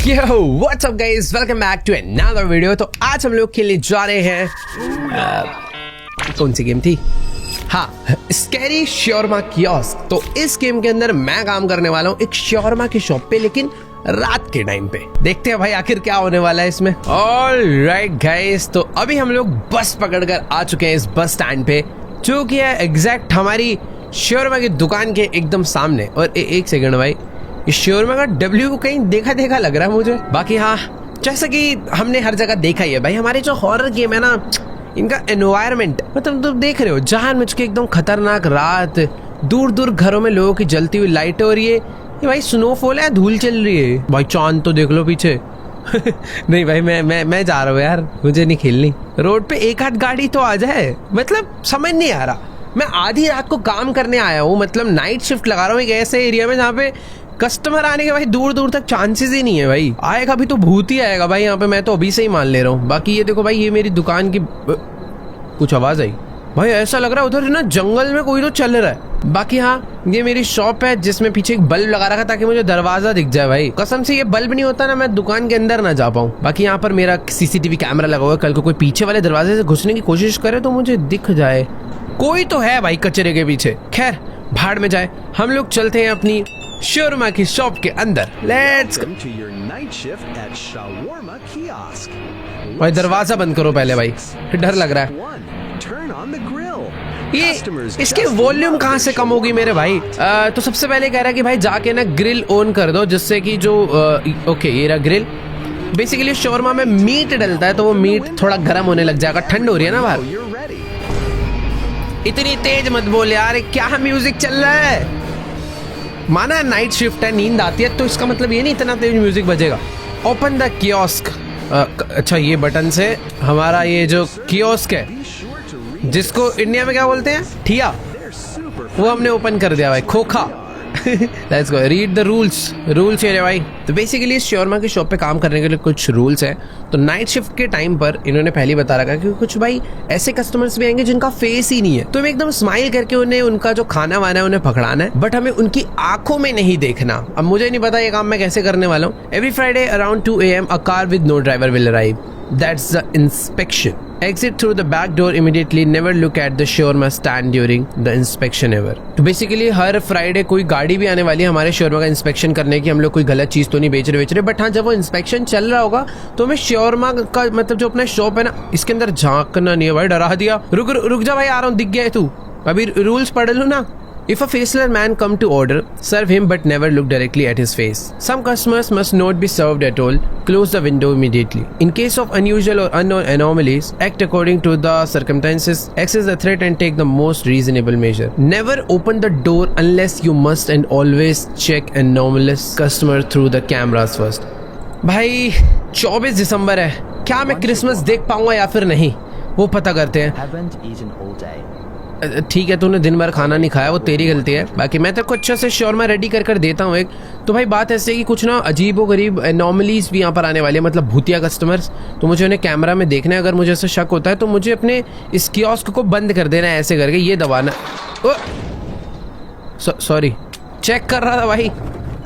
Yo, what's up guys? Welcome back to another video। तो आज हम लोग खेलने जा रहे हैं कौन सी गेम थी? हाँ, स्कैरी शॉर्मा कियोस्क। तो इस गेम के अंदर मैं काम करने वाला हूँ एक शॉर्मा की शॉप पे, लेकिन रात के टाइम पे। देखते हैं भाई आखिर क्या होने वाला है इसमें। ऑलराइट गाइस, तो अभी हम लोग बस पकड़कर आ चुके हैं इस बस स्टैंड पे, जो कि है एग्जैक्ट हमारी शॉर्मा की दुकान के एकदम सामने। और एक सेकंड भाई, इस शोरमा का डब्ल्यू कहीं देखा देखा लग रहा है मुझे। बाकी हाँ, जैसा कि हमने हर जगह देखा ही है भाई, हमारे जो हॉरर गेम है ना, इनका एनवायरनमेंट मतलब तुम देख रहे हो, जानबूझ के एकदम खतरनाक रात, दूर दूर घरों में लोगों की जलती हुई लाइटें, और ये भाई स्नोफॉल है, धूल चल रही है भाई, चांद तो देख लो पीछे। नहीं भाई, मैं जा रहा हूँ यार, मुझे नहीं खेलनी। रोड पे एक आध गाड़ी तो आ जाए, मतलब समझ नहीं आ रहा। मैं आधी रात को काम करने आया हूँ, मतलब नाइट शिफ्ट लगा रहा हूँ एक ऐसे एरिया में जहाँ पे कस्टमर आने के भाई दूर दूर तक चांसेस ही नहीं है भाई। आएगा भी तो भूत ही आएगा भाई यहाँ पे, मैं तो अभी से ही मान ले रहा हूँ। बाकी ये देखो भाई, ये मेरी दुकान की कुछ आवाज आई भाई, ऐसा लग रहा है उधर ना जंगल में कोई तो चल रहा है। बाकी हाँ, ये मेरी शॉप है जिसमें पीछे एक बल्ब लगा रखा ताकि मुझे दरवाजा दिख जाए भाई। कसम से ये बल्ब नहीं होता ना, मैं दुकान के अंदर ना जा पाऊँ। बाकी यहाँ पर मेरा सीसीटीवी कैमरा लगा हुआ है, कल को कोई पीछे वाले दरवाजे से घुसने की कोशिश करे तो मुझे दिख जाए। कोई तो है भाई कचरे के पीछे। खैर भाड़ में जाए, हम लोग चलते हैं अपनी शोरमा की शॉप के अंदर। Let's go. भाई दरवाजा बंद करो पहले भाई, डर लग रहा है। ये इसकी वॉल्यूम कहाँ से कम होगी मेरे भाई? तो सबसे पहले कह रहा है कि भाई जाके ना ग्रिल ऑन कर दो, जिससे कि जो ओके ये रहा ग्रिल। बेसिकली शोरमा में मीट डलता है तो वो मीट थोड़ा गर्म होने लग जाएगा। ठंड हो रही है ना बाहर। इतनी तेज मत बोल यार, क्या म्यूजिक चल रहा है? माना है नाइट शिफ्ट है, नींद आती है, तो इसका मतलब ये नहीं इतना तेज म्यूजिक बजेगा। Open the kiosk. अच्छा, ये बटन से हमारा ये जो कियोस्क है, जिसको इंडिया में क्या बोलते हैं, ठिया, वो हमने ओपन कर दिया भाई। खोखा। Let's go, read the rules ये भाई। तो बेसिकली इस शॉर्मा की शॉप पे काम करने के लिए कुछ रूल्स हैं। तो नाइट शिफ्ट के टाइम पर इन्होंने पहले बता रखा कि कुछ भाई ऐसे कस्टमर्स भी आएंगे जिनका फेस ही नहीं है, तो हमें एकदम स्माइल करके उन्हें उनका जो खाना वाना है उन्हें पकड़ाना है, बट हमें उनकी आंखों में नहीं देखना। अब मुझे नहीं पता ये काम मैं कैसे करने वाला हूँ। Every Friday around 2 AM a car with no driver will arrive. That's the inspection. Exit through the back door immediately. Never look at the shawarma stand during the inspection ever. तो बेसिकली हर Friday कोई गाड़ी भी आने वाली है हमारे shawarma का inspection करने की। हम लोग कोई गलत चीज तो नहीं बेच रहे, बट हाँ, जब वो इंस्पेक्शन चल रहा होगा तो हमें शॉर्मा का मतलब जो अपना शॉप है ना, इसके अंदर झांकना नहीं है भाई। डरा दिया। रुक जा भाई, आ रहा हूँ, दिख गया है तू। अभी रूल्स पढ़ लूँ ना। If a faceless man come to order, serve him but never look directly at his face. Some customers must not be served at all. Close the window immediately. In case of unusual or unknown anomalies, act according to the circumstances. Assess the threat and take the most reasonable measure. Never open the door unless you must, and always check anomalous customer through the cameras first. भाई 24 दिसंबर है, क्या मैं Christmas देख पाऊंगा या फिर नहीं, वो पता करते हैं। ठीक है, तूने दिन भर खाना नहीं खाया, वो तेरी गलती है। बाकी मैं तो अच्छा से शॉर्मा रेडी कर देता हूँ एक। तो भाई बात ऐसे कि कुछ ना अजीबो गरीब एनॉमलीज भी यहाँ पर आने वाली है, मतलब भूतिया कस्टमर्स। तो मुझे उन्हें कैमरा में देखना है। अगर मुझे ऐसा शक होता है तो मुझे अपने इस कियोस्क को बंद कर देना है, ऐसे करके ये दबाना। सॉरी, चेक कर रहा था भाई।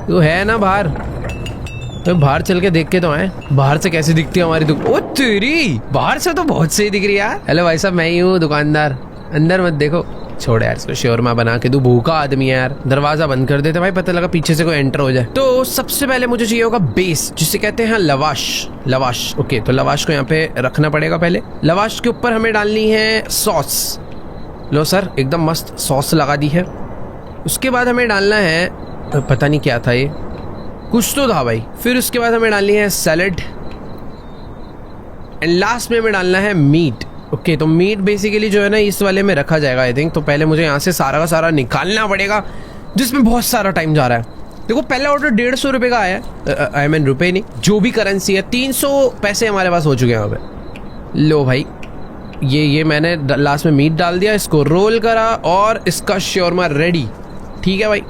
तो है ना बाहर, तो बाहर चल के देख के तो आए बाहर से कैसी दिखती है हमारी दुकान। ओ तेरी, बाहर से तो बहुत सही दिख रही है यार। हेलो भाई साहब, मैं ही हूँ दुकानदार, अंदर मत देखो। छोड़ यार इसको, शोरमा बना के तू भूखा आदमी है यार। दरवाजा बंद कर देते भाई, पता लगा पीछे से कोई एंटर हो जाए। तो सबसे पहले मुझे चाहिए होगा बेस, जिसे कहते हैं लवाश। ओके, तो लवाश को यहाँ पे रखना पड़ेगा। पहले लवाश के ऊपर हमें डालनी है सॉस। लो सर, एकदम मस्त सॉस लगा दी है। उसके बाद हमें डालना है, पता नहीं क्या था ये, कुछ तो था भाई। फिर उसके बाद हमें डालनी है सैलेड, एंड लास्ट में हमें डालना है मीट। ओके, तो मीट बेसिकली जो है ना इस वाले में रखा जाएगा आई थिंक। तो पहले मुझे यहाँ से सारा का सारा निकालना पड़ेगा, जिसमें बहुत सारा टाइम जा रहा है। देखो पहला ऑर्डर 150 रुपये का आया है, आई मीन रुपये नहीं, जो भी करेंसी है। 300 पैसे हमारे पास हो चुके हैं यहाँ पे। लो भाई, ये मैंने लास्ट में मीट डाल दिया, इसको रोल करा और इसका शॉर्मा रेडी। ठीक है भाई,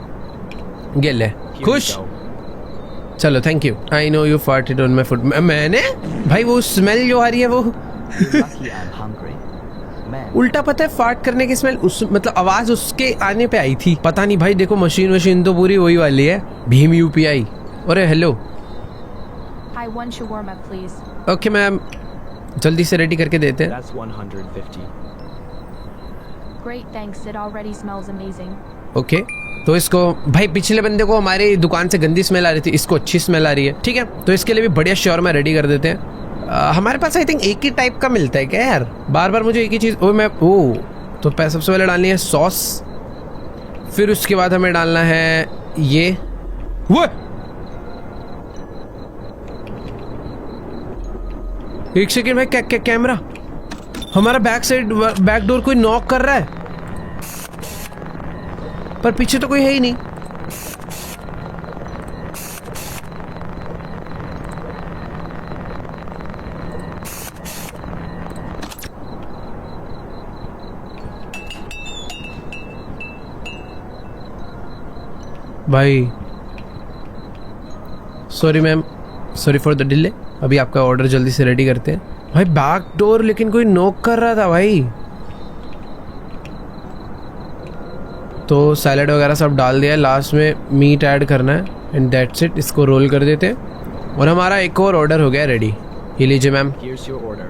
ये ले, खुश? चलो, thank you. I know you farted on my food. मैंने भाई वो स्मेल जो आ रही है वो उल्टा, पता है फार्ट करने की स्मेल उस मतलब आवाज उसके आने पे आई थी। पता नहीं भाई, देखो मशीन तो पूरी वही वाली है, भीम UPI। अरे hello, Hi, one shawarma, please. Okay ma'am, जल्दी से रेडी करके देते हैं। That's 150. Great, thanks. It already smells amazing. Okay तो इसको भाई, पिछले बंदे को हमारी दुकान से गंदी स्मेल आ रही थी, इसको अच्छी स्मेल आ रही है। ठीक है, तो इसके लिए भी बढ़िया शॉर्मा रेडी कर देते हैं। हमारे पास आई थिंक एक ही टाइप का मिलता है क्या यार? बार बार मुझे एक ही चीज़ तो सबसे पहले डालनी है सॉस, फिर उसके बाद हमें डालना है ये वो। एक सेकेंड भाई, क्या कैमरा हमारा बैक डोर कोई नॉक कर रहा है, पर पीछे तो कोई है ही नहीं। भाई sorry ma'am, sorry for the delay. अभी आपका ऑर्डर जल्दी से रेडी करते हैं। भाई बैक डोर लेकिन कोई नॉक कर रहा था भाई। तो सैलड वगैरह सब डाल दिया है, लास्ट में मीट ऐड करना है एंड दैट्स इट। इसको रोल कर देते हैं और हमारा एक और ऑर्डर हो गया रेडी। ये लीजिए मैम। Here's your order.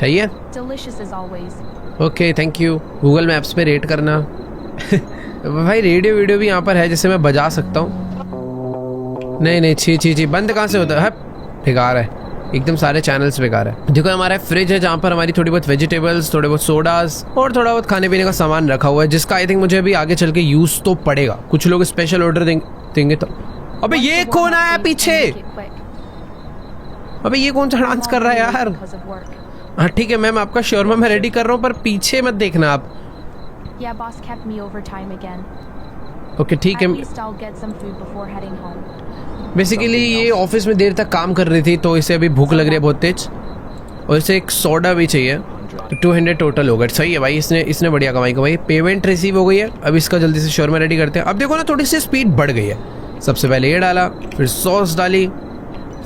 चाहिए? Delicious as always. Okay thank you. Google maps पे रेट करना। भाई रेडियो वीडियो भी यहाँ पर है जिससे मैं बजा सकता हूँ। नहीं छी बंद कहाँ से होता है? बेकार है एकदम, सारे चैनल्स बेकार है। देखो हमारा फ्रिज है जहाँ पर हमारी थोड़ी बहुत वेजिटेबल्स, थोड़े बहुत सोडास और थोड़ा बहुत खाने पीने का सामान रखा हुआ है, जिसका आई थिंक मुझे अभी आगे चल के यूज तो पड़ेगा। कुछ लोग स्पेशल ऑर्डर देंगे तो। अबे ये कौन आया पीछे? अबे ये कौन सा डांस कर रहा है यार? हाँ ठीक है मैम, आपका शॉर्मा मैं रेडी कर रहा हूँ, पर पीछे मत देखना आप। Yeah, boss kept me overtime again. Okay ठीक है। At least I'll get some food before heading home. Basically ये ऑफिस में देर तक काम कर रही थी तो इसे अभी भूख लग रही है बहुत तेज, और इसे एक सोडा भी चाहिए। तो 200 टोटल हो गए। सही है भाई, इसने बढ़िया कमाई कमाई। पेमेंट रिसीव हो गई है। अब इसका जल्दी से शॉर्मा रेडी करते हैं। अब देखो ना, थोड़ी सी स्पीड बढ़ गई है। सबसे पहले ये डाला, फिर सॉस डाली,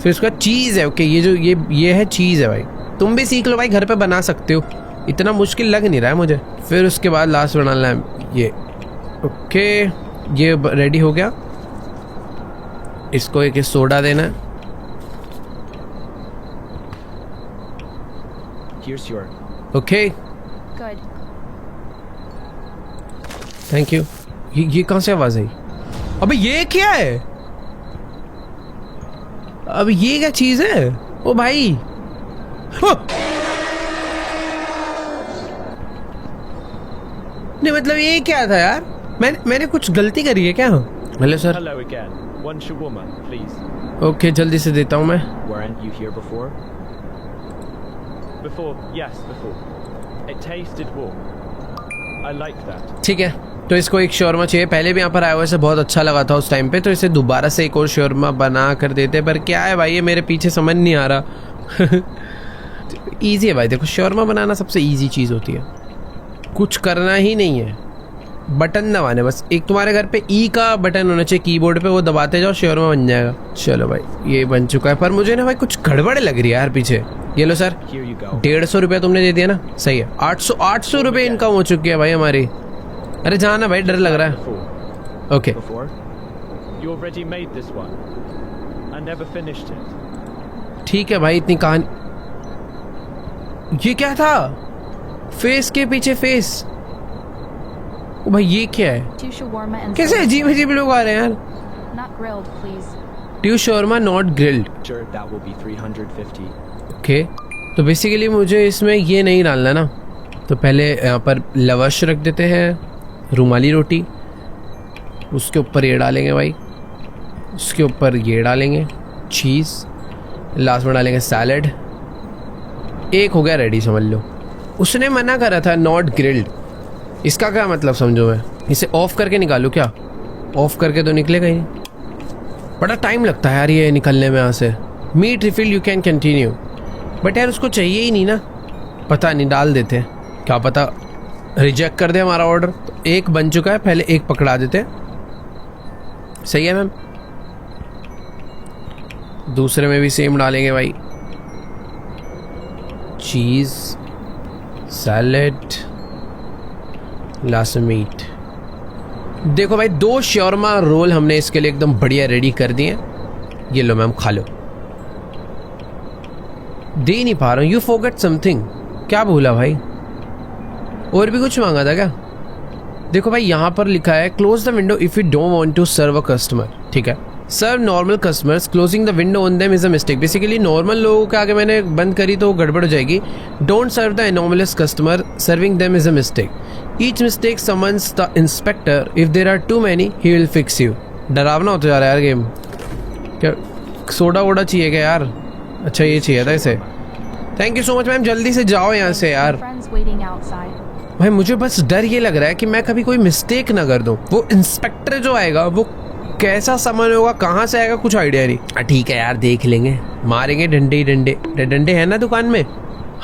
फिर उसका चीज़ है। ओके ये है चीज़ है भाई। तुम भी सीख लो भाई, घर पे बना सकते हो, इतना मुश्किल लग नहीं रहा है मुझे। फिर उसके बाद लास्ट में डालना है ये। ओके ये रेडी हो गया। इसको एक सोडा देना है। Here's your. Okay Good. Thank you. ये कहाँ से आवाज आई? अबे ये क्या है? अब ये क्या चीज है? ओ भाई नहीं मतलब ये क्या था यार? मैंने कुछ गलती करी है क्या? Hello sir. Hello again. One shawarma, please. Okay जल्दी से देता हूँ मैं। Weren't you here before? Before, yes, before. It tasted warm. I like that. ठीक है, तो इसको एक शॉर्मा चाहिए। पहले भी यहाँ पर आया हुआ, इसे बहुत अच्छा लगा था उस टाइम पे, तो इसे दोबारा से एक और शॉर्मा बना कर देते। पर क्या है भाई, ये मेरे पीछे समझ नहीं आ रहा। इजी है भाई, देखो शॉर्मा बनाना सबसे इजी चीज़ होती है। कुछ करना ही नहीं है, बटन दबाने बस। एक तुम्हारे घर पे ई का बटन होना चाहिए कीबोर्ड पे, वो दबाते जाओ, शॉर्मा बन जाएगा। चलो भाई ये बन चुका है, पर मुझे ना भाई कुछ गड़बड़ लग रही है यार पीछे। ये लो सर, 150 रुपये तुमने दे दिया ना, सही है। 800 रुपये इनकम हो चुकी है भाई हमारी। अरे जाना भाई, डर लग रहा है। Okay Before? You already made this one. I never finished it. ठीक है भाई, इतनी कहानी। ये क्या था? फेस के पीछे फेस। ओ भाई ये क्या है? Two shawarma and कैसे अजीब अजीब लोग आ रहे हैं यार? not grilled, please. Two shawarma not grilled. Sure, that will be 350. Okay तो बेसिकली मुझे इसमें ये नहीं डालना ना, तो पहले यहाँ पर लवाश रख देते हैं, रुमाली रोटी, उसके ऊपर ये डालेंगे भाई, उसके ऊपर ये डालेंगे चीज़, लास्ट में डालेंगे सैलड। एक हो गया रेडी, समझ लो। उसने मना करा था नॉट ग्रिल्ड, इसका क्या मतलब समझो? मैं इसे ऑफ करके निकालूँ क्या? ऑफ करके तो निकलेगा ही, बड़ा टाइम लगता है यार ये निकलने में यहाँ से। Meat refill you can continue, but यार उसको चाहिए ही नहीं ना, पता नहीं, डाल देते हैं, क्या पता रिजेक्ट कर दे हमारा ऑर्डर। तो एक बन चुका है, पहले एक पकड़ा देते हैं। सही है मैम, दूसरे में भी सेम डालेंगे भाई, चीज़, सैलेड, लास्ट मीट। देखो भाई 2 शॉर्मा रोल हमने इसके लिए एकदम बढ़िया रेडी कर दिए। ये लो मैम, खा लो। दे नहीं पा रहा हूँ। You forget something. क्या बोला भाई? और भी कुछ मांगा था क्या? देखो भाई, यहाँ पर लिखा है close the window if you don't want to serve a customer. ठीक है, serve normal customers, closing the window on them is a mistake. Basically normal लोगों के आगे मैंने बंद करी तो गड़बड़ हो जाएगी। Don't serve the anomalous customer, serving them is a mistake. Each mistake summons the inspector, if there are too many he will fix you. डरावना होता जा रहा है यार गेम। क्या सोडा वोडा चाहिए क्या यार? अच्छा ये चाहिए था इसे। Thank you so much ma'am, जल्दी से जाओ यहाँ से यार। Friends waiting outside. भाई मुझे बस डर ये लग रहा है कि मैं कभी कोई मिस्टेक ना कर दूं। वो इंस्पेक्टर जो आएगा वो कैसा सामान होगा, कहाँ से आएगा, कुछ आइडिया नहीं। ठीक है यार, देख लेंगे, मारेंगे डंडे ही डंडे। डंडे है ना दुकान में?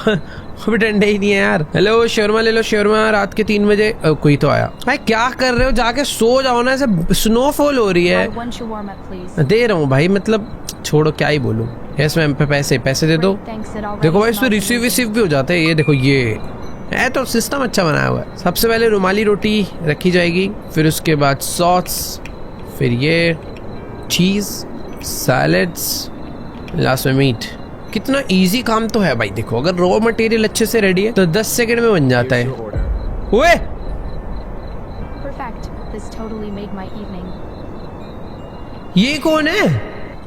अभी डंडे ही नहीं है यार। हेलो शर्मा ले लो शर्मा, रात के 3 बजे। कोई तो आया। भाई क्या कर रहे हो? जाके सो जाओ ना, ऐसे स्नोफॉल हो रही है। One shawarma, please. दे रहा हूँ भाई, मतलब छोड़ो क्या ही बोलूँ। यस मैम, पे पैसे दे दो। Great, thanks. It already देखो भाई इस पे smells रिसीव amazing. विसीव भी हो जाते हैं। ये देखो, ये है तो सिस्टम अच्छा बनाया हुआ है। सबसे पहले रुमाली रोटी रखी जाएगी, फिर उसके बाद सॉस, फिर ये चीज, सैलेड्स, लास्ट में मीट। कितना इजी काम तो है भाई। देखो अगर रॉ मटेरियल अच्छे से रेडी है तो 10 सेकंड में बन जाता Here's है। your order. ओए Perfect. This totally made my evening. ये कौन है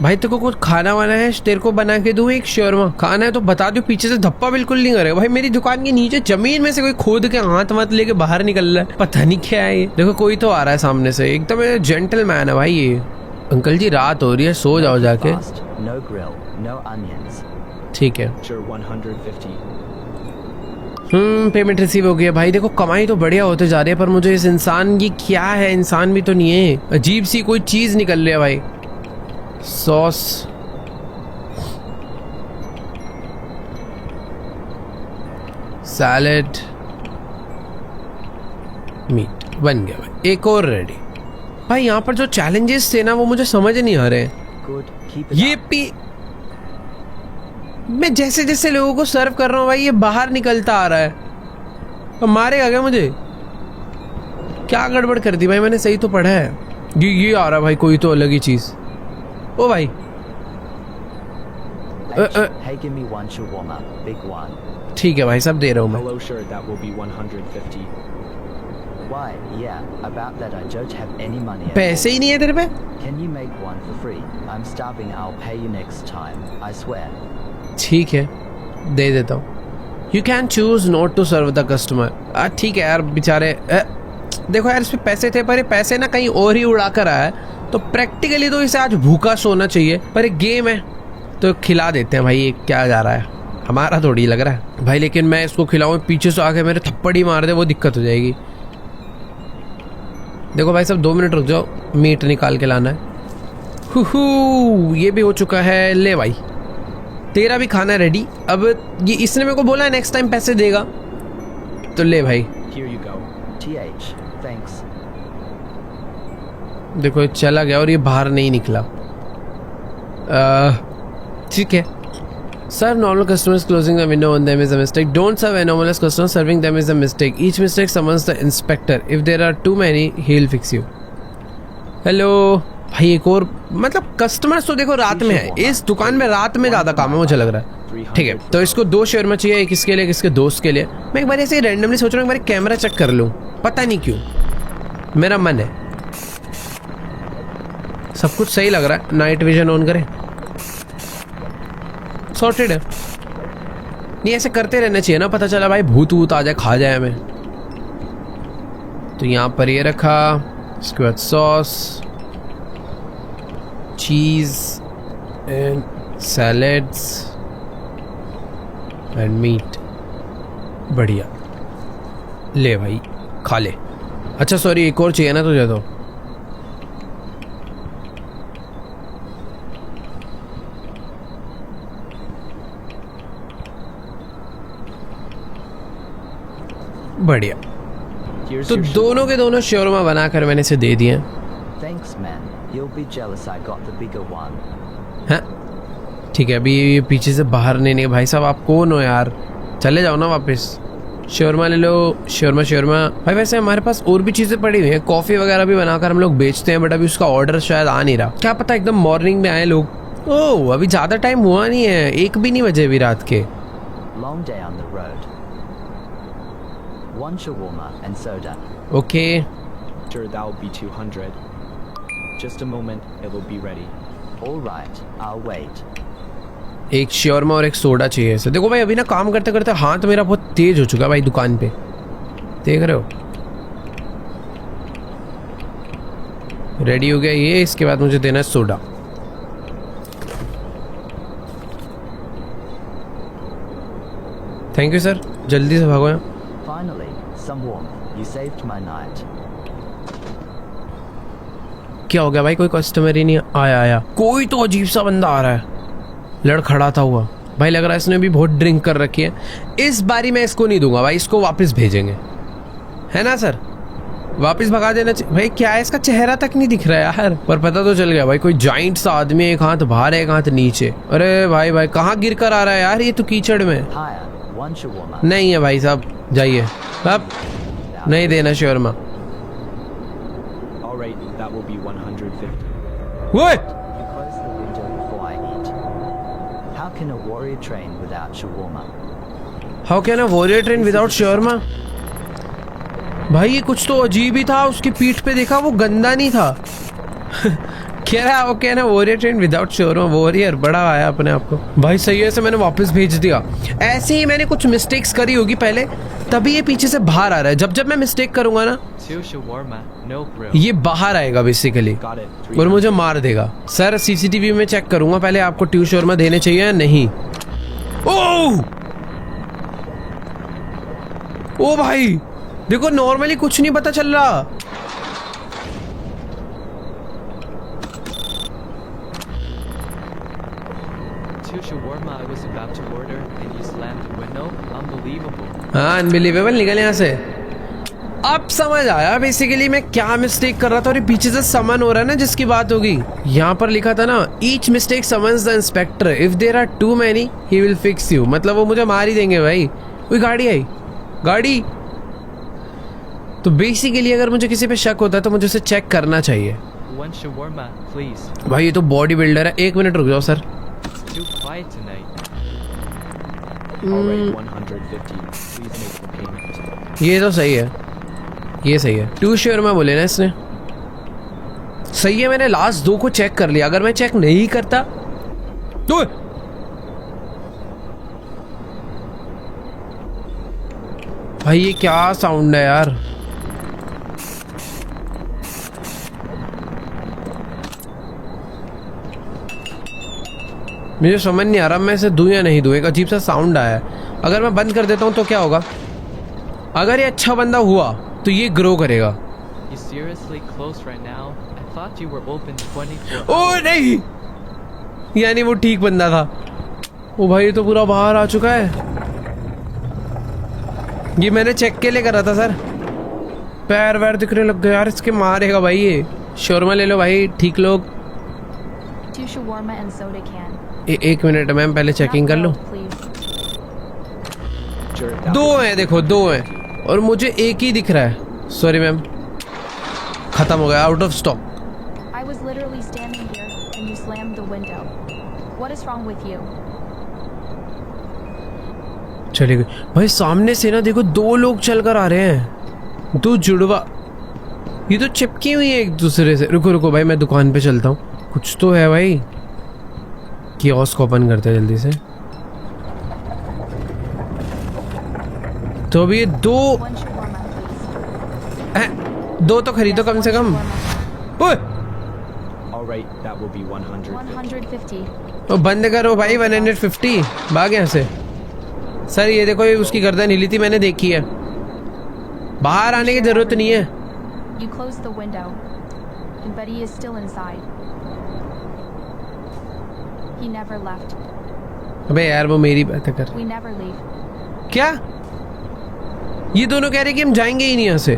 भाई? तेरे को कुछ खाना वाना है? तेरे को बना के दूं एक शर्मा? खाना है तो बता दो। पीछे से धप्पा बिल्कुल नहीं करेगा भाई। मेरी दुकान के नीचे जमीन में से कोई खोद के हाथ वाथ लेके बाहर निकल रहा है, पता नहीं क्या है ये। देखो कोई तो आ रहा है सामने से, एकदम जेंटलमैन है भाई ये। अंकल जी रात हो रही है, सो जाओ जाके। Fast, no grill, no onions. ठीक है। Sure, 150. पेमेंट रिसीव हो गया भाई। देखो कमाई तो बढ़िया होते जा रही है, पर मुझे इस इंसान की क्या है, इंसान भी तो नहीं है, अजीब सी कोई चीज निकल रही है भाई। सॉस, सैलेड, मीट बन गया भाई। एक और रेडी। भाई यहाँ पर जो चैलेंजेस थे ना वो मुझे समझ नहीं आ रहे। Good, keep it ये up. पी मैं जैसे जैसे लोगों को सर्व कर रहा हूँ भाई, ये बाहर निकलता आ रहा है। अब मारेगा क्या मुझे? क्या गड़बड़ कर दी भाई मैंने? सही तो पढ़ा है। ये आ रहा भाई कोई तो अलग ही चीज। ओ भाई Thank you. Hey, give me one shawarma, big one. ठीक है भाई, सब दे रहा हूँ मैं। Hello, sure, that will be 150. Why? Yeah, about that I don't have any money at पैसे ही नहीं है तेरे पे? all. Can you make one for free? I'm starving. I'll pay you next time. I swear. ठीक है, दे देता हूँ। You can choose not to serve the customer. ठीक है यार बेचारे। देखो यार इस पे पैसे थे, पर ये पैसे ना कहीं और ही उड़ा कर आया है, तो प्रैक्टिकली तो इसे आज भूखा सोना चाहिए, पर एक गेम है तो खिला देते हैं भाई। ये क्या जा रहा है, हमारा थोड़ी लग रहा है भाई। लेकिन मैं इसको खिलाऊं, पीछे से आके मेरे थप्पड़ ही मार दे, वो दिक्कत हो जाएगी। देखो भाई सब 2 मिनट रुक जाओ, मीट निकाल के लाना है। ये भी हो चुका है। ले भाई तेरा भी खाना रेडी। अब ये इसने मेरे को बोला है नेक्स्ट टाइम पैसे देगा, तो ले भाई। Here you go. TH. Thanks. देखो ये चला गया और ये बाहर नहीं निकला। ठीक है। Serve normal customers, closing the window on them is a mistake. Don't serve anomalous customers, serving them is a mistake. Each mistake summons the inspector, if there are too many he will fix you. Hello भाई, एक और मतलब customers तो देखो रात में है, इस दुकान में रात में ज्यादा काम है मुझे लग रहा है। ठीक है, तो इसको 2 शर्मा चाहिए, एक इसके लिए एक इसके दोस्त के लिए। मैं एक बार ऐसे रैंडमली सोच रहा हूँ एक बार कैमरा चेक कर लूँ, पता नहीं क्यों मेरा मन है। सब कुछ सही लग रहा है। नाइट विजन ऑन करें, सॉर्टेड है। नहीं ऐसे करते रहना चाहिए ना, पता चला भाई भूत वूत आ जाए खा जाए हमें। तो यहाँ पर ये रखा, इसके बाद सॉस, चीज एंड सैलेड्स एंड मीट। बढ़िया, ले भाई खा ले। अच्छा सॉरी, एक और चाहिए ना तुझे तो? बढ़िया। Here's तो your दोनों के दोनों शोरमा बनाकर मैंने इसे दे दिए। Thanks, man. You'll be jealous I got the bigger one. हाँ ठीक है, अभी ये पीछे से बाहर नहीं। भाई साहब आप कौन हो यार, चले जाओ ना वापस। शोरमा ले लो, शोरमा शोरमा। भाई वैसे हमारे पास और भी चीजें पड़ी हुई हैं, कॉफी वगैरह भी बनाकर हम लोग बेचते हैं, बट अभी उसका ऑर्डर शायद आ नहीं रहा। क्या पता एकदम मॉर्निंग में आए लोग, ओह अभी ज्यादा टाइम हुआ नहीं है, 1 भी नहीं बजे अभी रात के। Long day on the road. 1 shawarma and soda. Okay Sure, that will be 200. Just a moment, it will be ready. All right, I'll wait. एक शॉर्मा और एक सोडा चाहिए ऐसे। देखो भाई अभी ना काम करते करते हाथ मेरा बहुत तेज हो चुका है भाई दुकान पे, देख रहे हो। रेडी हो गया ये, इसके बाद मुझे देना है सोडा। थैंक यू सर, जल्दी से भागो यहाँ। Finally, some warmth. You saved my night. क्या हो गया भाई, कोई कस्टमर ही नहीं आया। कोई तो अजीब सा बंदा आ रहा है, लड़खड़ाता हुआ। भाई लग रहा है इसने भी बहुत ड्रिंक कर रखी है। इस बारी मैं इसको नहीं दूंगा भाई, इसको वापस भेजेंगे, है ना सर? वापस भगा देना चाहिए। भाई क्या है, इसका चेहरा तक नहीं दिख रहा है यार, पर पता तो चल गया भाई कोई जाइंट सा आदमी है, एक हाथ बाहर है एक हाथ नीचे। अरे भाई भाई कहाँ गिर कर आ रहा है यार ये तो कीचड़ में। Higher. 1 shawarma. नहीं है भाई साहब, जाइए अब, नहीं देना Sharma. All right, that will be 150. वो You close the window before I eat. How can a warrior train without shawarma? How can a warrior train without Sharma? भाई ये कुछ तो अजीब ही था, उसकी पीठ पे देखा वो गंदा नहीं था। कह रहा वो क्या ना warrior train without showroom, warrior बड़ा आया अपने आप को। भाई सही है, से मैंने वापस भेज दिया। ऐसे ही मैंने कुछ मिस्टेक्स करी होगी पहले, तभी ये पीछे से बाहर आ रहा है। जब जब मैं मिस्टेक करूंगा ना 2 shawarma, no grill. ये बाहर आएगा बेसिकली Got it. और मुझे मार देगा। सर सीसीटीवी में चेक करूंगा पहले आपको ट्यू शोरमा देने चाहिए या नहीं। ओह ओ भाई देखो नॉर्मली कुछ नहीं पता चल रहा। Shawarma I was about to order and you slammed the window. Unbelievable. हाँ अनबिलीवेबल, निकल यहाँ से। अब समझ आया बेसिकली मैं क्या मिस्टेक कर रहा था, और ये पीछे से समन हो रहा है ना जिसकी बात होगी। यहाँ पर लिखा था ना each mistake summons the inspector, if there are too many he will fix you. मतलब वो मुझे मार ही देंगे भाई। कोई गाड़ी आई, गाड़ी। तो बेसिकली अगर मुझे किसी पे शक होता है तो मुझे उसे चेक करना चाहिए। 1 shawarma, please. भाई ये तो बॉडी बिल्डर है। 1 मिनट रुक जाओ sir. It's too quiet tonight. All right, 150. Please make the payment. ये तो सही है, ये सही है। 2 शर्मा बोले ना इसने, सही है। मैंने लास्ट 2 को चेक कर लिया, अगर मैं चेक नहीं करता तो भाई ये क्या साउंड है यार। मुझे समझ नहीं आ रहा मैं इसे दूं या नहीं दूं। एक अजीब सा साउंड आया है। अगर मैं बंद कर देता हूं तो क्या होगा? अगर ये अच्छा बंदा हुआ तो ये ग्रो करेगा। You seriously close right now? I thought you were open 24 O hours. नहीं, यानी वो ठीक बंदा था। ओ भाई ये तो पूरा बाहर आ चुका है। ये मैंने चेक के लिए करा था सर। पैर वैर दिखने लग गए यार इसके, मारेगा भाई ये। शोरमा ले लो भाई, ठीक लोग। 2 shawarma and soda can. 1 minute ma'am, पहले चेकिंग कर लो। Not grilled, please. Sure, that 2 will हैं, देखो 2 हैं और मुझे एक ही दिख रहा है। सॉरी मैम, खत्म हो गया, out of stock. I was literally standing here and you slammed the window. What is wrong with you? चले गए भाई। सामने से ना देखो 2 लोग चल कर आ रहे हैं, 2 जुड़वा। ये तो चिपकी हुई है एक दूसरे से। रुको रुको भाई, मैं दुकान पे चलता हूँ, कुछ तो है भाई। कियोस्क ओपन करते हैं जल्दी से। तो अभी ये 2 1 shawarma, please. 2 तो खरीदो कम से कम। ओए All right, that will be 150. 150. तो बंद करो भाई। 150 भाग यहाँ से। सर ये देखो, ये उसकी गर्दन हिली थी, मैंने देखी है। बाहर आने की जरूरत नहीं है। You closed the window, but he is still inside. He never left. अबे यार वो मेरी बात कर। We never leave. क्या ये दोनों कह रहे कि हम जाएंगे ही नहीं यहाँ से?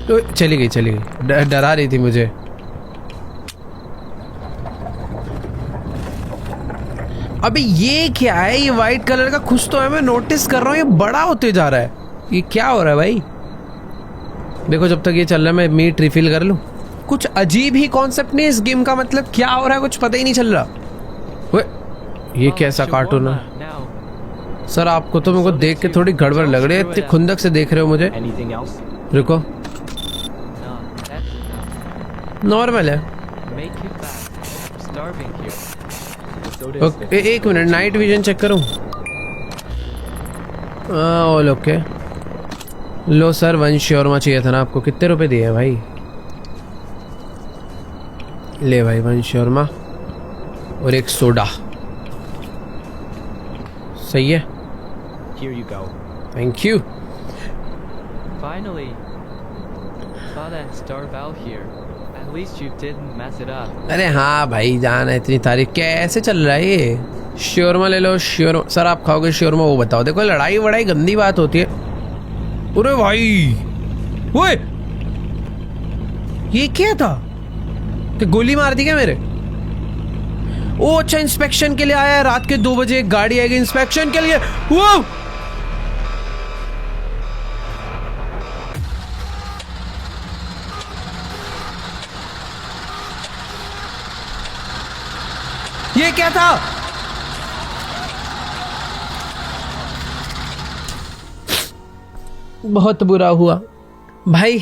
तो चली गई चली गई, डरा रही थी मुझे। अबे ये क्या है? ये वाइट कलर का कुछ तो है, मैं नोटिस कर रहा हूँ, ये बड़ा होते जा रहा है। ये क्या हो रहा है भाई? देखो जब तक ये चल रहा है मैं मीट रिफिल कर लूँ। कुछ अजीब ही कॉन्सेप्ट नहीं इस गेम का, मतलब क्या हो रहा है कुछ पता ही नहीं चल रहा। वे, ये Oh, कैसा कार्टून है shawarma now. सर? आपको तो मेरे को देख के थोड़ी गड़बड़ लग रही है, इतनी खुंदक से देख रहे हो मुझे। Anything else? रुको, No, that's enough. नॉर्मल है। Make it fast. I'm starving here. The soda is okay, एक मिनट, नाइट विजन चेक करूं। All okay. लो सर, वन शॉर्मा चाहिए था ना आपको, कितने रुपए दिए भाई? ले भाई, वन शॉर्मा और एक सोडा, सही है, Here you go. Thank you. Finally. Saw that starve out here. At least you didn't mess it up. अरे हाँ भाई जान है, इतनी तारीफ कैसे चल रहा है ये? शोरमा ले लो, शोरमा। सर आप खाओगे शोरमा वो बताओ। देखो लड़ाई वड़ाई गंदी बात होती है। अरे भाई ओए, ये क्या था? कि गोली मार दी क्या मेरे? ओ अच्छा, इंस्पेक्शन के लिए आया है। रात के 2 बजे एक गाड़ी आएगी इंस्पेक्शन के लिए। वो ये क्या था? बहुत बुरा हुआ भाई।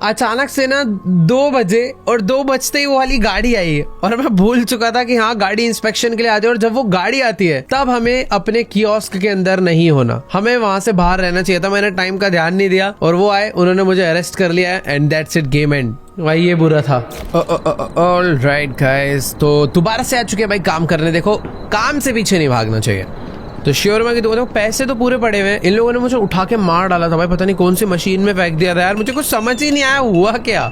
अचानक से ना 2 बजे और 2 बजते ही वो वाली गाड़ी आई है और मैं भूल चुका था कि हाँ गाड़ी इंस्पेक्शन के लिए आती है। और जब वो गाड़ी आती है तब हमें अपने कियोस्क के अंदर नहीं होना, हमें वहां से बाहर रहना चाहिए था। मैंने टाइम का ध्यान नहीं दिया और वो आए, उन्होंने मुझे अरेस्ट कर लिया है and that's it, game and. भाई ये बुरा था। ऑल राइट गाइस, तो दोबारा से आ चुके हैं भाई काम करने। देखो काम से पीछे नहीं भागना चाहिए। तो शोरमा की दुकान, पैसे तो पूरे पड़े हुए हैं। इन लोगों ने मुझे उठा के मार डाला था भाई, पता नहीं कौन सी मशीन में फेंक दिया था यार, मुझे कुछ समझ ही नहीं आया हुआ क्या।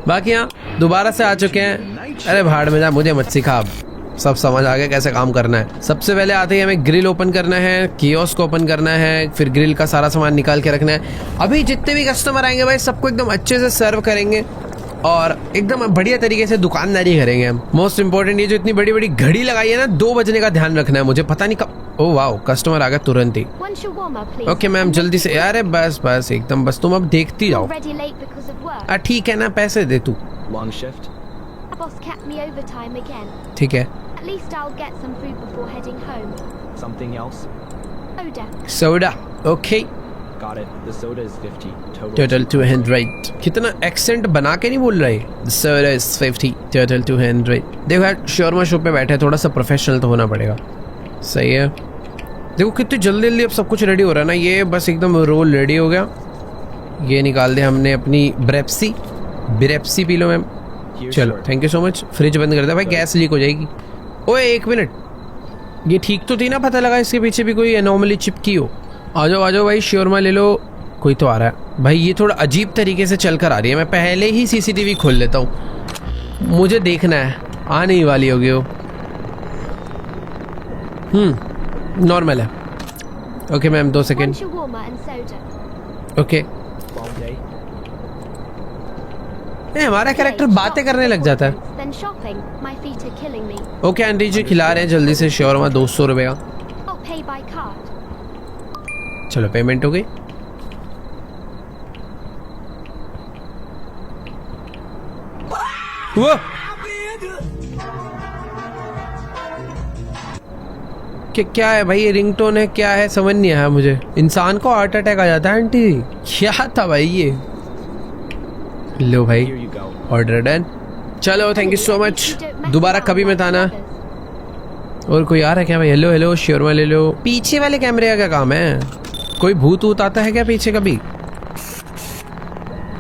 बाकी हाँ दोबारा से आ चुके हैं। अरे भाड़ में जा, मुझे मत सिखा, अब सब समझ आ गया कैसे काम करना है। सबसे पहले आते ही हमें ग्रिल ओपन करना है, कियोस्क ओपन करना है, फिर ग्रिल का सारा सामान निकाल के रखना है। अभी जितने भी कस्टमर आएंगे भाई सबको एकदम अच्छे से सर्व करेंगे और एकदम बढ़िया तरीके से दुकानदारी करेंगे हम। मोस्ट इंपॉर्टेंट ये जो इतनी बड़ी बड़ी घड़ी लगाई है ना, 2 बजने का ध्यान रखना है मुझे, पता नहीं कब। ओह वाओ, कस्टमर आ गया तुरंत ही। One shawarma, please. Okay ma'am, जल्दी से। अरे बस बस एकदम, बस तुम अब देखती जाओ। Already late because of work. ठीक है ना, पैसे दे तू। Long shift? My boss kept me overtime again. ठीक है, At least I'll get some food before heading home. Something else? Oda. Soda. Okay, Got it. The soda is 50. Total 200। कितना accent बना के नहीं बोल रहा है। Soda is 50, total 200। देखो यार, शोरमा शॉप पे बैठे, थोड़ा सा प्रोफेशनल तो होना पड़ेगा। सही है। देखो कितनी जल्दी जल्दी अब सब कुछ रेडी हो रहा है ना। ये बस एकदम रोल रेडी हो गया। ये निकाल दे हमने अपनी ब्रेप्सी पी लो मैम। Here's चलो your- thank you so much. Fridge बंद कर दे भाई, गैस लीक हो जाएगी। ओए एक मिनट, ये ठीक तो थी ना? पता लगा इसके पीछे भी कोई एनोमली चिपकी हो। आ जाओ भाई, शोरमा ले लो। कोई तो आ रहा है भाई, ये थोड़ा अजीब तरीके से चल कर आ रही है। मैं पहले ही सीसीटीवी खोल लेता हूँ, मुझे देखना है आने ही वाली होगी वो। नॉर्मल है। Okay ma'am, 2 One second. shawarma and soda. Okay. Long day? नहीं, हमारा कैरेक्टर बातें करने लग जाता है। Then shopping. My feet are killing me. Okay aunty ji, खिला रहे हैं जल्दी से शोरमा, 200 रुपये का। I'll pay by card. चलो पेमेंट हो गई। वो क्या है भाई? ये रिंगटोन है, क्या है समझ नहीं आया मुझे। इंसान को हार्ट अटैक आ जाता है आंटी, क्या था भाई ये? लो भाई, Here you go. Order done. चलो थैंक यू सो मच। दोबारा कभी मत आना। और कोई आ रहा है क्या भाई? हेलो हेलो, शोरमा ले लो। पीछे वाले कैमरे का क्या काम है? कोई भूत ऊत आता है क्या पीछे कभी?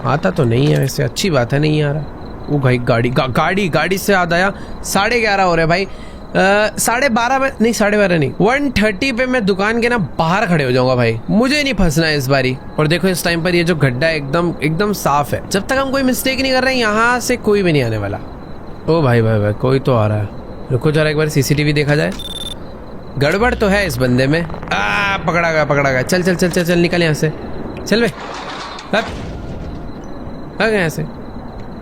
आता तो नहीं है वैसे, अच्छी बात है नहीं आ रहा। वो भाई गाड़ी से याद आया, 11:30 हो रहे भाई। 12:30 में नहीं, 12:30 नहीं, 1:30 पे मैं दुकान के ना बाहर खड़े हो जाऊंगा भाई, मुझे नहीं फंसना है इस बारी। और देखो इस टाइम पर ये जो गड्ढा है एकदम साफ है। जब तक हम कोई मिस्टेक नहीं कर रहे हैं यहाँ से कोई भी नहीं आने वाला। ओ भाई कोई तो आ रहा है। रुको जरा एक बार सीसीटीवी देखा जाए। गड़बड़ तो है इस बंदे में। पकड़ा गया। चल निकल यहाँ से। चल भाई, आ गया ऐसे।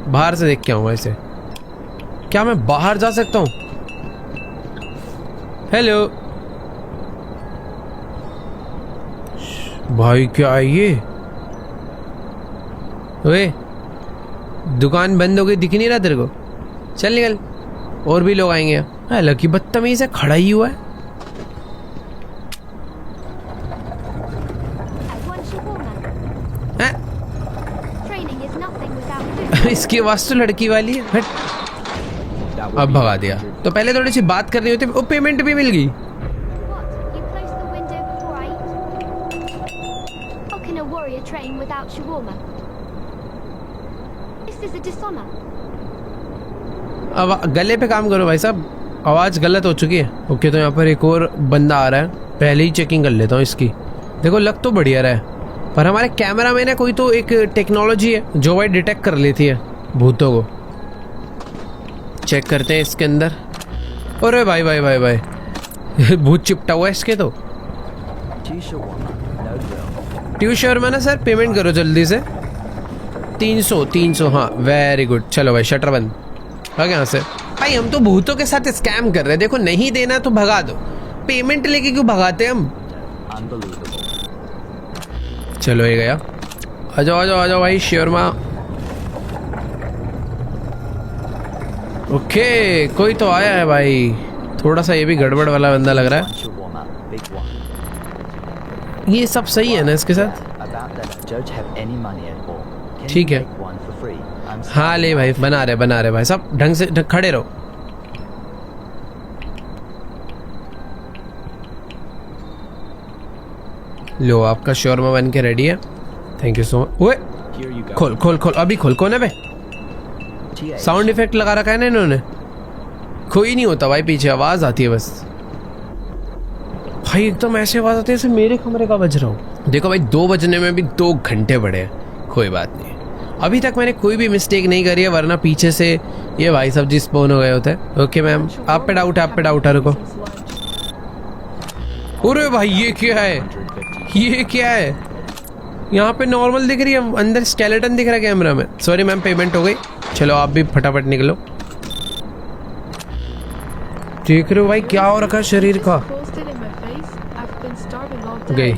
बाहर से देख के आऊंगा इसे। क्या मैं बाहर जा सकता हूँ? हेलो भाई, क्या है ये? ओए दुकान बंद हो गई, दिख नहीं रहा तेरे को? चल निकल, और भी लोग आएंगे। हाँ, लकी बदतमीज है, खड़ा ही हुआ है। At one shawarma. हैं? Training is nothing without food. इसकी आवाज तो लड़की वाली है। हट। That will अब be भगा दिया। 100. तो पहले थोड़ी सी बात करनी होती, वो पेमेंट भी मिल गई। What? You close the window before I eat? How can a warrior train without shawarma? This is a dishonor. अब गले पे काम करो भाई साहब, आवाज गलत हो चुकी है। ओके, तो यहाँ पर एक और बंदा आ रहा है, पहले ही चेकिंग कर लेता हूँ इसकी। देखो लग तो बढ़िया रहा है, पर हमारे कैमरा में ना कोई तो एक टेक्नोलॉजी है जो भाई डिटेक्ट कर लेती है भूतों को। चेक करते हैं इसके अंदर। अरे भाई भाई भाई भाई भूत चिपटा हुआ है इसके तो। Two shawarma, no grill. ट्यू शर्मा ना सर, पेमेंट करो जल्दी से। 300 हाँ, वेरी गुड। चलो भाई शटर बंद। भाग यहाँ से भाई, हम तो भूतों के साथ स्कैम कर रहे हैं। देखो नहीं देना तो भगा दो, पेमेंट लेके क्यों भगाते हम? Unbelievable. चलो ये गया। आ जाओ आ जाओ आ जाओ भाई शर्मा। ओके, कोई तो आया है भाई। थोड़ा सा ये भी गड़बड़ वाला बंदा लग रहा One shawarma, big one. है। ये सब सही है ना इसके साथ? About that, I don't have any money at all. Can ठीक you है। make one for free? I'm हाँ ले भाई, बना रहे भाई सब ढंग से खड़े रहो। लो आपका शोरमा बन के रेडी है। Thank you so much. ओए Here you go. खोल खोल खोल, अभी खोल। कौन है बे? TH. साउंड इफेक्ट लगा रखा है ना इन्होंने। कोई नहीं होता भाई, पीछे आवाज आती है बस। भाई एकदम ऐसे आवाज आती है जैसे मेरे कमरे का बज रहा हूँ। देखो भाई 2 बजने में भी 2 घंटे बड़े हैं, कोई बात नहीं। अभी तक मैंने कोई भी मिस्टेक नहीं करी है, वरना पीछे से ये भाई सब जी स्पॉन हो गए होते हैं। ओके मैम, आप पे डाउट है, आप पे डाउट है, रुको। अरे भाई ये क्या है? 150. ये क्या है? यहाँ पे नॉर्मल दिख रही है, अंदर स्केलेटन दिख रहा है कैमरा में। सॉरी मैम, पेमेंट हो गई। चलो आप भी फटाफट निकलो। देख रहे हो भाई क्या हो रखा है शरीर का? Posted in my face. I've been starving all day. गई।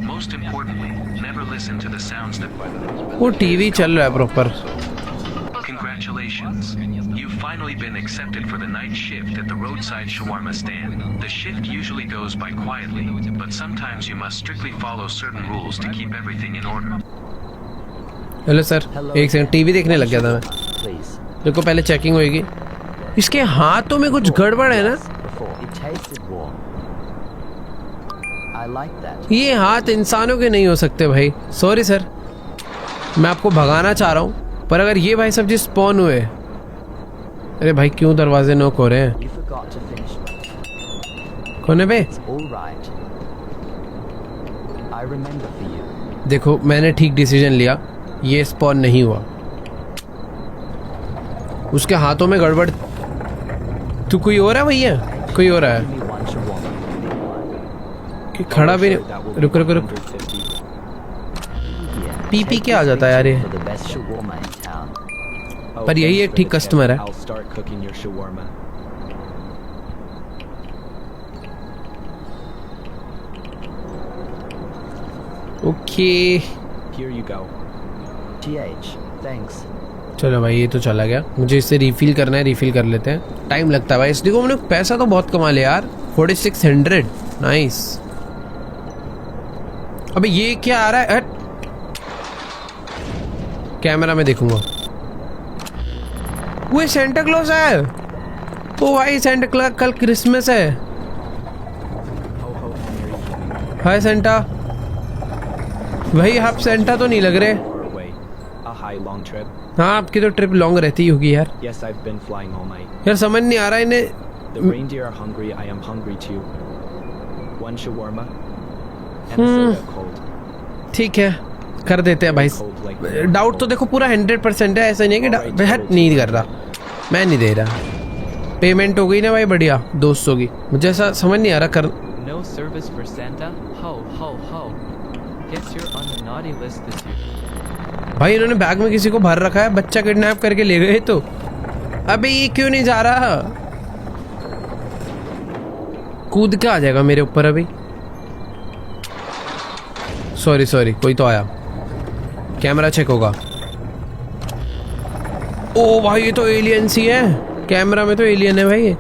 Most importantly, never listen to the sounds that. वो टीवी चल रहा है proper. Congratulations. You've finally been accepted for the night shift at the roadside shawarma stand. The shift usually goes by quietly, but sometimes you must strictly follow certain rules to keep everything in order. Hello sir, एक second, TV देखने लग गया था मैं। Please. देखो पहले checking होगी। इसके हाथों में कुछ गड़बड़ है ना? Before it tasted warm. I like that. ये हाथ इंसानों के नहीं हो सकते भाई। सॉरी सर, मैं आपको भगाना चाह रहा हूँ, पर अगर ये भाई सब जी स्पॉन हुए। अरे भाई क्यों दरवाजे नॉक हो रहे हैं? You forgot to finish it. कौन है बे? It's all right. I remember for you. देखो मैंने ठीक डिसीजन लिया, ये स्पॉन नहीं हुआ। उसके हाथों में गड़बड़। तू कोई और है भैया? कोई और है? Give me one shawarma, big one. कि खड़ा भी That will नहीं। be रुक रुक रुक। 150. Here, पी take क्या आ this जाता है यार ये? for the best shawarma in town. Oh, पर यही thanks एक for ठीक the tip. customer है। I'll start cooking your shawarma. Okay Here you go. TH, thanks. चलो भाई ये तो चला गया। मुझे इससे रिफिल करना है, रिफिल कर लेते हैं। टाइम लगता है भाई इसलिए। को मैंने पैसा तो बहुत कमा लिया यार, 4600। नाइस। अबे ये क्या आ रहा है? हट। कैमरा में देखूंगा। वो सेंटा क्लॉज है। ओ भाई सेंटा क्लॉज, कल क्रिसमस है। Ho ho, Merry Christmas. हाय सेंटा। भाई आप सेंटा तो नहीं लग रहे। Far away. A high long trip. हाँ आपकी तो ट्रिप लॉन्ग रहती होगी यार। Yes, I've been flying all night. यार समझ नहीं आ रहा इन्हें। The reindeer are hungry. I am hungry too. One shawarma and a soda cold. ठीक है, कर देते हैं भाई। Cold like डाउट तो देखो पूरा 100% है, ऐसा नहीं है कि हट नहीं कर रहा। मैं नहीं दे रहा। पेमेंट हो गई ना भाई, बढ़िया 200 की। मुझे ऐसा समझ नहीं आ रहा कर। No service for Santa? Ho ho ho. Guess you're on the naughty list this year. भाई इन्होंने बैग में किसी को भर रखा है, बच्चा किडनैप करके ले गए तो। अबे ये क्यों नहीं जा रहा? कूद के आ जाएगा मेरे ऊपर अभी। सॉरी सॉरी, कोई तो आया। कैमरा चेक होगा। ओ भाई ये तो एलियन सी है, कैमरा में तो एलियन है भाई।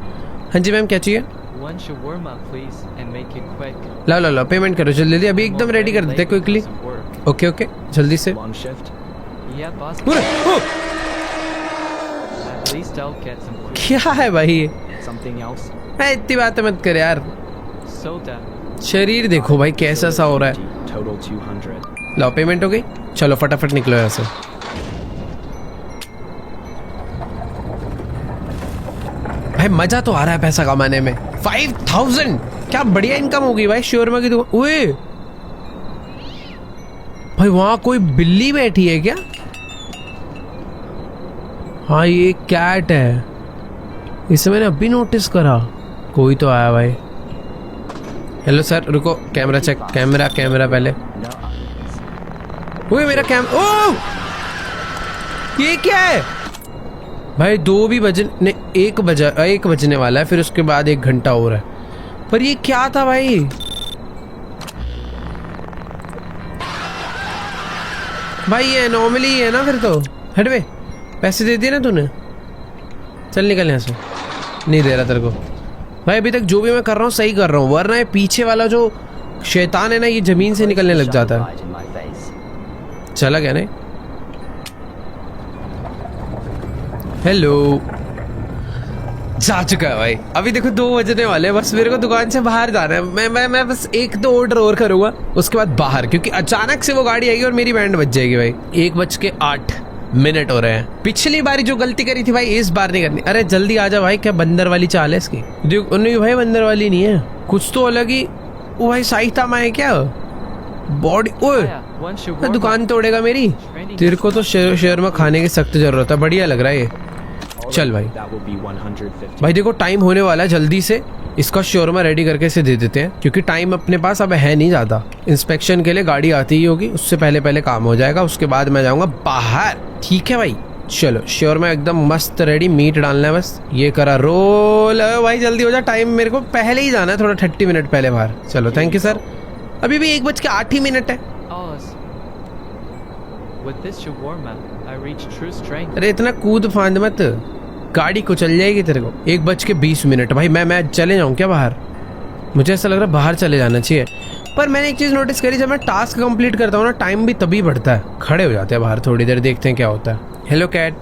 हाँ जी मैम क्या चाहिए? One shawarma, please, and make it quick. ला ला ला पेमेंट करो जल्दी जल्दी, अभी एकदम रेडी कर देते क्विकली। ओके ओके जल्दी से। Long shift. Yeah, boss. पूरा ओ, At least I'll get some quick. क्या है भाई ये? Something else? मैं इतनी बातें मत कर यार, Soda. शरीर देखो भाई कैसा सा हो रहा है। Total 200. लाओ पेमेंट हो गई, चलो फटाफट निकलो यहाँ से। भाई मजा तो आ रहा है पैसा कमाने में। 5000 क्या बढ़िया इनकम होगी भाई शोरमा की दुकान। ओए भाई वहां कोई बिल्ली बैठी है क्या? हाँ ये कैट है, इसे मैंने अभी नोटिस करा। कोई तो आया भाई। हेलो सर रुको, कैमरा चेक, कैमरा पहले। No. ओए मेरा ओ ये क्या है भाई? 2 भी बजने 1 बजने वाला है, फिर उसके बाद 1 घंटा हो रहा है। पर ये क्या था भाई? भाई ये एनोमली है ना फिर तो। हटवे, पैसे दे दिए ना तूने? चल निकल यहाँ से। नहीं दे रहा तेरे को भाई। अभी तक जो भी मैं कर रहा हूँ सही कर रहा हूँ, वरना ये पीछे वाला जो शैतान है ना ये जमीन से निकलने लग जाता है। Light in my face. चला क्या नहीं? हेलो, जा चुका है भाई। अभी देखो 2 बजने वाले हैं, बस मेरे को दुकान से बाहर जाना है। मैं बस 1-2 ऑर्डर और करूंगा, उसके बाद बाहर, क्योंकि अचानक से वो गाड़ी आएगी और मेरी बैंड बज जाएगी भाई। 1:08 हो रहे हैं। पिछली बारी जो गलती करी थी भाई इस बार नहीं करनी। अरे जल्दी आ जा भाई, क्या बंदर वाली चाल है इसकी? नहीं भाई बंदर वाली नहीं है, कुछ तो अलग ही। वो भाई साइतामा है क्या? बॉडी ओए One shawarma. दुकान तोड़ेगा मेरी। तेरे को तो शर्मा खाने की सख्त जरूरत है। बढ़िया लग रहा है ये। चल भाई That will be 150. भाई देखो टाइम होने वाला है, जल्दी से इसका शोरमा रेडी करके इसे दे देते हैं, क्योंकि टाइम अपने पास अब है नहीं ज्यादा। इंस्पेक्शन के लिए गाड़ी आती ही होगी, उससे पहले काम हो जाएगा, उसके बाद मैं जाऊंगा बाहर। ठीक है भाई चलो, शोरमा एकदम मस्त रेडी। मीट डालना है बस। ये करा रोल। भाई जल्दी हो जा, टाइम मेरे को पहले ही जाना है, थोड़ा 30 मिनट पहले बाहर। चलो थैंक यू सर। अभी भी 1:08 है। Oz. With this shawarma, I reach true strength. अरे इतना कूद फांद मत, गाड़ी को चल जाएगी तेरे को। 1:20 भाई मैं चले जाऊं क्या बाहर? मुझे ऐसा लग रहा है बाहर चले जाना चाहिए। पर मैंने एक चीज नोटिस करी, जब मैं टास्क कंप्लीट करता हूँ ना टाइम भी तभी बढ़ता है। खड़े हो जाते हैं बाहर थोड़ी देर, देखते हैं क्या होता है। Hello cat.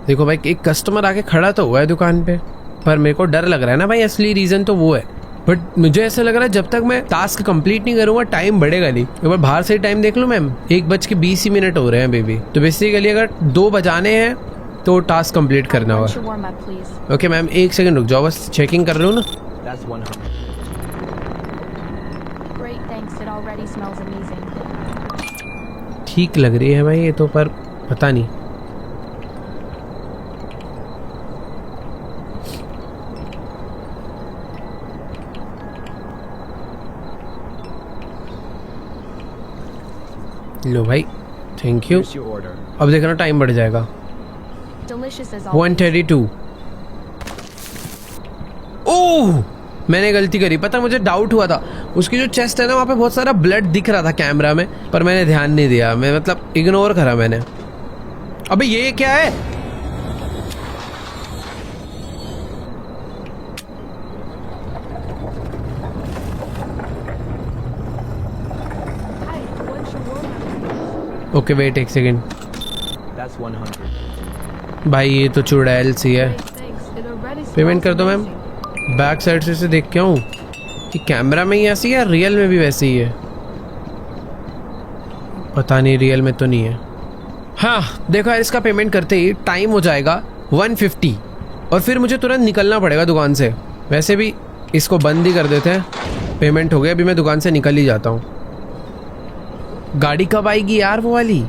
देखो भाई एक कस्टमर आके खड़ा तो हुआ है दुकान पे, पर मेरे को डर लग रहा है ना भाई, असली रीजन तो वो है। बट मुझे ऐसा लग रहा है जब तक मैं टास्क कंप्लीट नहीं करूंगा टाइम बढ़ेगा नहीं। एक बार बाहर से टाइम देख लो मैम, 1:20 हो रहे हैं बेबी। तो बेसिकली अगर 2 बजाने हैं तो टास्क कंप्लीट करना होगा। Shawarma, please. Okay ma'am 1 second रुक जाओ, बस चेकिंग कर रहा हूँ ना। That's 100. Great, thanks. It already smells amazing. ठीक लग रही है भाई ये तो, पर पता नहीं। लो भाई thank you. Here's your order. अब देखना टाइम बढ़ जाएगा। Delicious as always. 1:32। ओह मैंने गलती करी, पता मुझे डाउट हुआ था। उसकी जो चेस्ट है ना वहाँ पे बहुत सारा ब्लड दिख रहा था कैमरा में, पर मैंने ध्यान नहीं दिया। मैं मतलब इग्नोर करा मैंने। अबे ये क्या है? Hi, one shawarma. Okay wait 1 second. That's 100. भाई ये तो चुड़ैल सी है। Great, thanks. It already smells payment कर दो मैम। amazing. बैक साइड से देख के आऊँ कि कैमरा में ही ऐसी है या रियल में भी वैसी ही है। पता नहीं, रियल में तो नहीं है। हाँ देखो यार, इसका पेमेंट करते ही टाइम हो जाएगा 1:50 और फिर मुझे तुरंत निकलना पड़ेगा दुकान से। वैसे भी इसको बंद ही कर देते हैं। पेमेंट हो गया, अभी मैं दुकान से निकल ही जाता हूँ। गाड़ी कब आएगी यार वो वाली?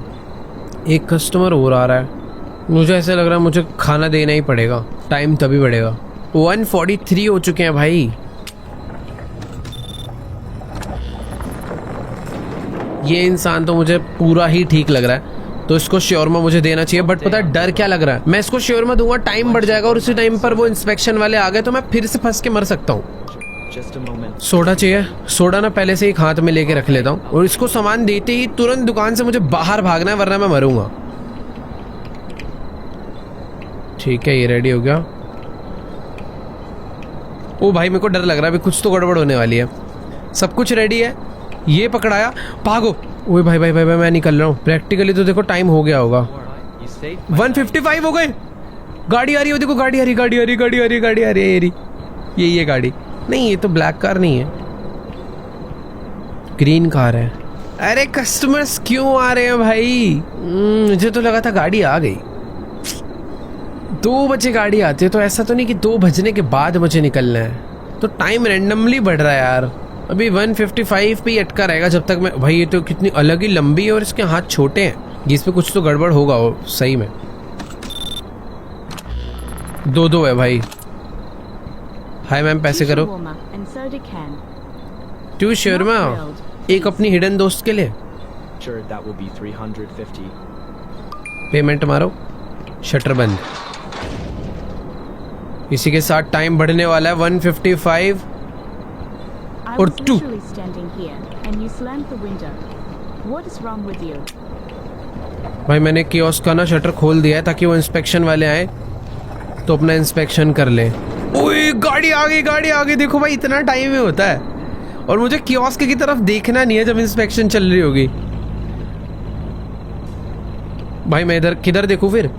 एक कस्टमर और आ रहा है, मुझे ऐसा लग रहा है मुझे खाना देना ही पड़ेगा, टाइम तभी बढ़ेगा। 1:43 हो चुके हैं भाई। ये इंसान तो मुझे पूरा ही ठीक लग रहा है, तो इसको शोरमा मुझे देना चाहिए। बट पता है डर क्या लग रहा है, मैं इसको शोरमा दूंगा टाइम बढ़ जाएगा और उसी टाइम पर वो इंस्पेक्शन वाले आ गए तो मैं फिर से फंस के मर सकता हूँ। Just a moment. सोडा चाहिए। सोडा ना पहले से एक हाथ में लेके रख लेता हूँ और इसको सामान देते ही तुरंत दुकान से मुझे बाहर भागना है वरना मैं मरूंगा। ठीक है, ये रेडी हो गया। ओ भाई मेरे को डर लग रहा है, अभी कुछ तो गड़बड़ होने वाली है। सब कुछ रेडी है, ये पकड़ाया, भागो। ओए भाई भाई भाई भाई मैं निकल रहा हूँ। प्रैक्टिकली तो देखो टाइम हो गया होगा। You saved my 155 हो गए। गाड़ी आ रही है, देखो गाड़ी आ रही, गाड़ी आ रही, गाड़ी आ रही, गाड़ी आ रही है। यही है गाड़ी। नहीं ये तो ब्लैक कार नहीं है, ग्रीन कार है। अरे कस्टमर्स क्यों आ रहे हैं भाई? मुझे तो लगा था गाड़ी आ गई। 2 बजे गाड़ी आती है तो ऐसा तो नहीं कि 2 बजने के बाद मुझे निकलना है। तो टाइम रैंडमली बढ़ रहा है यार। अभी 155 पे ही अटका रहेगा जब तक मैं। भाई ये तो कितनी अलग ही लंबी है और इसके हाथ छोटे हैं, जिसपे कुछ तो गड़बड़ होगा वो सही में। 2 है भाई। हाय मैम, पैसे करो। टू शर्मा, एक अपनी हिडन दोस्त के लिए। Sure, that will be 350. Payment मारो, शटर बंद। इसी के साथ टाइम बढ़ने वाला है। 155 और 2। भाई मैंने कियोस्क का ना शटर खोल दिया है ताकि वो इंस्पेक्शन वाले आए तो अपना इंस्पेक्शन कर ले। ओए गाड़ी आ गई, गाड़ी आ गई। देखो भाई इतना टाइम में होता है और मुझे कियोस्क की तरफ देखना नहीं है जब इंस्पेक्शन चल रही होगी। भाई मैं इधर किधर देखूं फिर?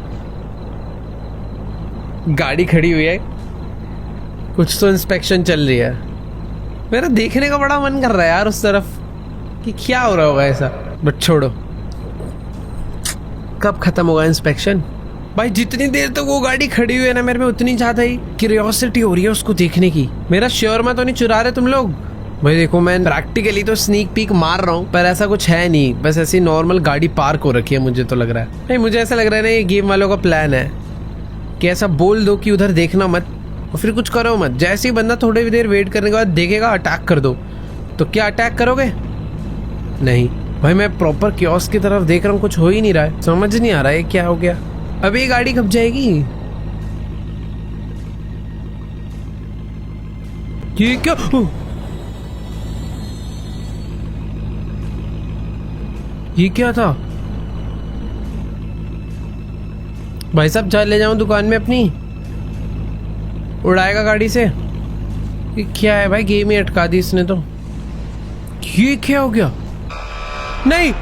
गाड़ी खड़ी हुई है, कुछ तो इंस्पेक्शन चल रही है। मेरा देखने का बड़ा मन कर रहा है यार उस तरफ कि क्या हो रहा होगा ऐसा। बट छोड़ो, कब खत्म होगा इंस्पेक्शन? भाई जितनी देर तक वो गाड़ी खड़ी हुई है ना, मेरे में उतनी ज्यादा ही क्यूरियोसिटी हो रही है उसको देखने की। मेरा शर्मा तो नहीं चुरा रहे तुम लोग? भाई देखो मैं प्रैक्टिकली तो स्नीक पीक मार रहा हूँ पर ऐसा कुछ है नहीं, बस ऐसी नॉर्मल गाड़ी पार्क हो रखी है। मुझे तो लग रहा है नहीं, मुझे ऐसा लग रहा है ना ये गेम वालों का प्लान है कि ऐसा बोल दो कि उधर देखना मत और फिर कुछ करो मत। जैसे ही बंदा थोड़ी देर वेट करने के बाद देखेगा अटैक कर दो। तो क्या अटैक करोगे? नहीं भाई, मैं प्रॉपर कियोस्क की तरफ देख रहा हूँ, कुछ हो ही नहीं रहा है। समझ नहीं आ रहा है क्या हो गया। अब ये गाड़ी कब जाएगी? ये क्या? ये क्या था? भाई साहब चल ले जाऊं दुकान में अपनी, उड़ाएगा गाड़ी से। ये क्या है भाई, गेम ही अटका दी इसने तो। ये क्या हो गया? नहीं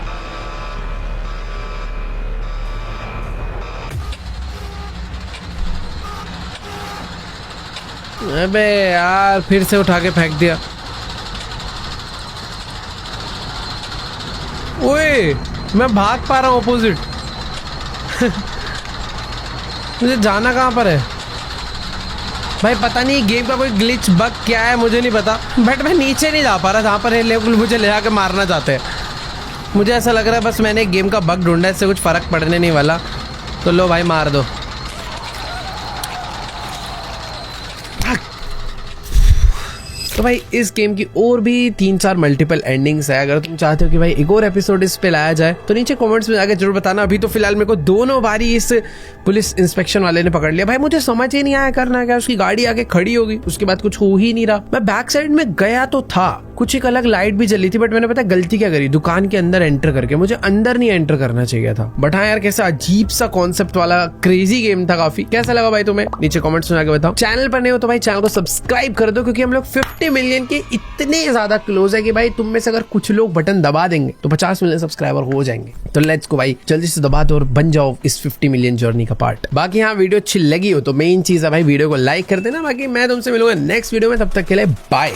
अबे यार, फिर से उठा के फेंक दिया। ओए मैं भाग पा रहा हूँ अपोजिट। मुझे जाना कहाँ पर है भाई? पता नहीं गेम का कोई ग्लिच बग क्या है, मुझे नहीं पता। बट मैं नीचे नहीं जा पा रहा जहाँ पर ये लोग मुझे ले आके मारना चाहते हैं। मुझे ऐसा लग रहा है बस मैंने गेम का बग ढूंढा, इससे कुछ फर्क पड़ने नहीं वाला। तो लो भाई मार दो। तो भाई इस गेम की और भी 3-4 मल्टीपल एंडिंग्स है। अगर तुम चाहते हो कि भाई एक और एपिसोड इस पे लाया जाए तो नीचे कमेंट्स में जाके जरूर बताना। अभी तो फिलहाल मेरे को दोनों बारी इस पुलिस इंस्पेक्शन वाले ने पकड़ लिया। भाई मुझे समझ ही नहीं आया करना क्या। उसकी गाड़ी आके खड़ी होगी, उसके बाद कुछ हो ही नहीं रहा। मैं बैक साइड में गया तो था, कुछ एक अलग लाइट भी जली थी, बट मैंने पता गलती क्या करी, दुकान के अंदर एंटर करके। मुझे अंदर नहीं एंटर करना चाहिए था। बट हाँ यार, कैसा अजीब सा कॉन्सेप्ट वाला क्रेजी गेम था काफी। कैसा लगा भाई तुम्हें? नीचे कमेंट्स में आके बताओ। चैनल पर नहीं हो तो भाई चैनल को सब्सक्राइब कर दो, क्योंकि हम लोग 50 मिलियन के इतने ज्यादा क्लोज है कि भाई तुम में से अगर कुछ लोग बटन दबा देंगे तो 50 मिलियन सब्सक्राइबर हो जाएंगे। तो लेट्स गो भाई, जल्दी से दबा दो और बन जाओ इस 50 मिलियन जर्नी का पार्ट। बाकी हाँ, वीडियो अच्छी लगी हो तो मेन चीज है भाई वीडियो को लाइक कर देना। बाकी मैं तुमसे मिलूंगा नेक्स्ट वीडियो में, तब तक के लिए बाय।